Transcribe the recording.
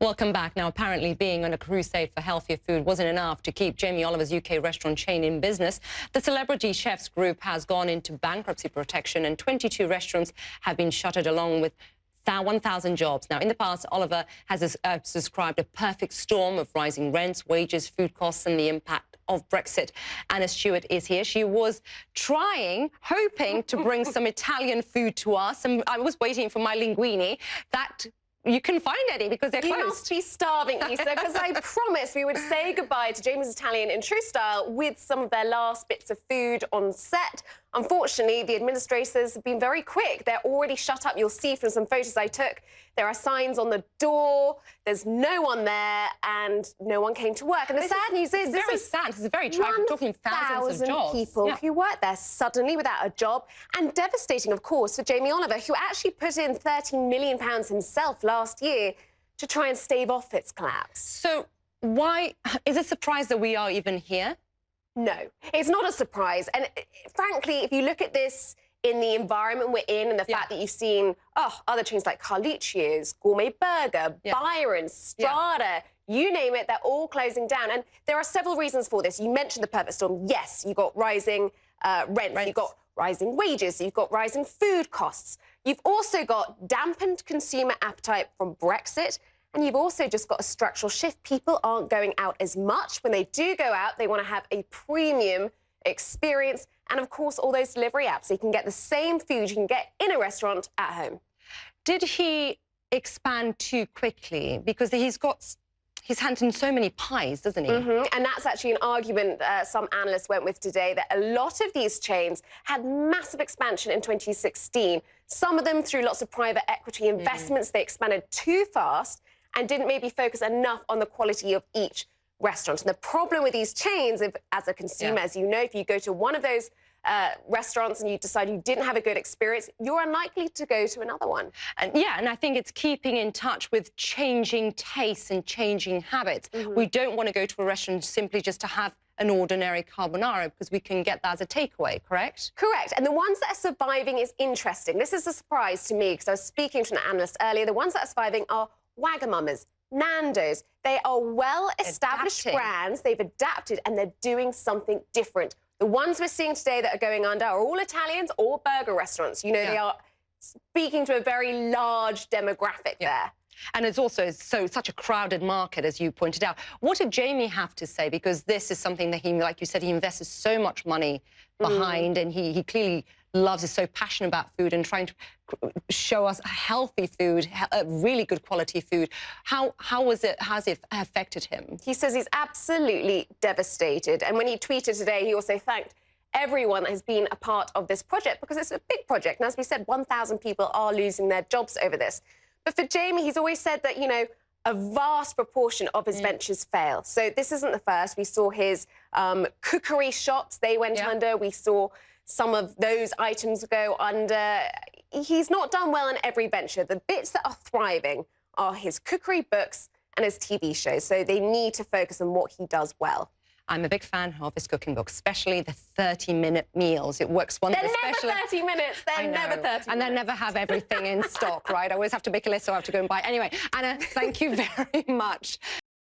Welcome back. Now, apparently being on a crusade for healthier food wasn't enough to keep Jamie Oliver's UK restaurant chain in business. The Celebrity Chefs Group has gone into bankruptcy protection and 22 restaurants have been shuttered along with 1,000 jobs. Now, in the past, Oliver has described a perfect storm of rising rents, wages, food costs and the impact of Brexit. Anna Stewart is here. She was hoping to bring some Italian food to us. And I was waiting for my linguine. That you couldn't find any because they're closed. You must be starving, Issa, because I promised we would say goodbye to Jamie's Italian in true style with some of their last bits of food on set. Unfortunately, the administrators have been very quick. They're already shut up. You'll see from some photos I took. There are signs on the door. There's no one there, and no one came to work. And the sad news is, this is sad. This is very tragic. We're talking thousands of jobs. People who worked there suddenly without a job, and devastating, of course, for Jamie Oliver, who actually put in £13 million himself last year to try and stave off its collapse. So why is it a surprise that we are even here? No, it's not a surprise. And frankly, if you look at this in the environment we're in and the fact that you've seen other chains like Carluccio's, Gourmet Burger, Byron, Strata, you name it, they're all closing down. And there are several reasons for this. You mentioned the perfect storm. Yes, you've got rising rents, you've got rising wages, you've got rising food costs. You've also got dampened consumer appetite from Brexit. And you've also just got a structural shift. People aren't going out as much. When they do go out, they want to have a premium experience. And, of course, all those delivery apps. So you can get the same food you can get in a restaurant at home. Did he expand too quickly? Because he's got his hands in so many pies, doesn't he? And that's actually an argument some analysts went with today, that a lot of these chains had massive expansion in 2016. Some of them through lots of private equity investments. They expanded too fast and didn't maybe focus enough on the quality of each restaurant. And the problem with these chains, as a consumer, as you know, if you go to one of those restaurants and you decide you didn't have a good experience, you're unlikely to go to another one. And I think it's keeping in touch with changing tastes and changing habits. We don't want to go to a restaurant simply just to have an ordinary carbonara, because we can get that as a takeaway, correct? Correct. And the ones that are surviving is interesting. This is a surprise to me, because I was speaking to an analyst earlier. The ones that are surviving are Wagamama's, Nando's. They are well-established brands. They've adapted and they're doing something different. The ones we're seeing today that are going under are all Italians or burger restaurants. You know, they are speaking to a very large demographic there. And it's also such a crowded market, as you pointed out. What did Jamie have to say? Because this is something that he, like you said, he invested so much money behind, and he clearly loves, is so passionate about food and trying to show us healthy food, really good quality food. How has it affected him? He says he's absolutely devastated. And when he tweeted today, he also thanked everyone that has been a part of this project, because it's a big project. And as we said, 1,000 people are losing their jobs over this. But for Jamie, he's always said that, you know, a vast proportion of his ventures fail. So this isn't the first. We saw his cookery shops, they went under. We saw some of those items go under. He's not done well in every venture. The bits that are thriving are his cookery books and his TV shows. So they need to focus on what he does well. I'm a big fan of his cooking book, especially the 30-minute meals. It works wonders. They're never 30 minutes. They're never 30 minutes. And they never have everything in stock, right? I always have to make a list, so I have to go and buy. Anyway, Anna, thank you very much.